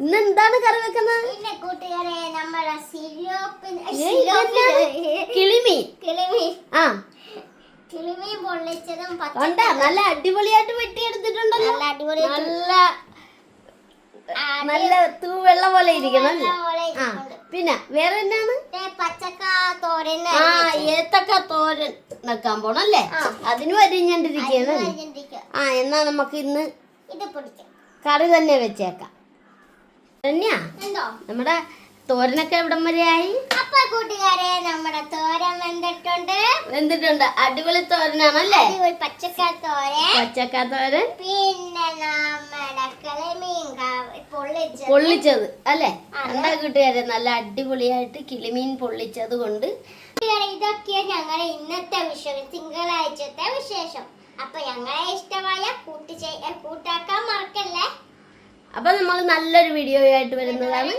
ഇന്ന് എന്താണ് കറി വെക്കുന്നത്? കൂട്ടുകാരെ നമ്മുടെ കിളിമീൻ. ആ കിളിമീൻ പൊള്ളിച്ചതും നല്ല അടിപൊളിയായിട്ട് വെട്ടിയെടുത്തിട്ടുണ്ടല്ലോ. നല്ല തൂവെള്ള പോലെ ഇരിക്കണം. ആ പിന്നെ വേറെ എന്നാണ്? പച്ചക്ക തോരൻ. ആ ഏത്തക്ക തോരൻ വെക്കാൻ പോണല്ലേ? അതിന് അരിഞ്ഞോണ്ടിരിക്കുകയാണ്. ആ എന്നാ നമുക്ക് ഇന്ന് ഇത് പൊടിച്ചു കറി തന്നെ വെച്ചേക്കാം. തന്നെയാ നമ്മുടെ തോരനൊക്കെ എവിടം വരെയായി? അപ്പൊ കൂട്ടുകാരെ നമ്മുടെ തോരൻ വെന്തിട്ടുണ്ട്. അടിപൊളി തോരനാണല്ലേ? പച്ചക്ക തോരൻ പിന്നെ നമ്മുടെ കിളിമീൻ പൊള്ളിച്ചത് അല്ലേ? എന്താ കൂട്ടുകാരെ നല്ല അടിപൊളിയായിട്ട് കിളിമീൻ പൊള്ളിച്ചത് കൊണ്ട് ഇതൊക്കെയാ ഞങ്ങളുടെ ഇന്നത്തെ തിങ്കളാഴ്ചത്തെ വിശേഷം. അപ്പൊ ഞങ്ങളെ ഇഷ്ടമായ കൂട്ടാക്കാൻ മറക്കല്ലേ. അപ്പൊ നമ്മൾ നല്ലൊരു വീഡിയോ ആയിട്ട് വരുന്നതാണ്.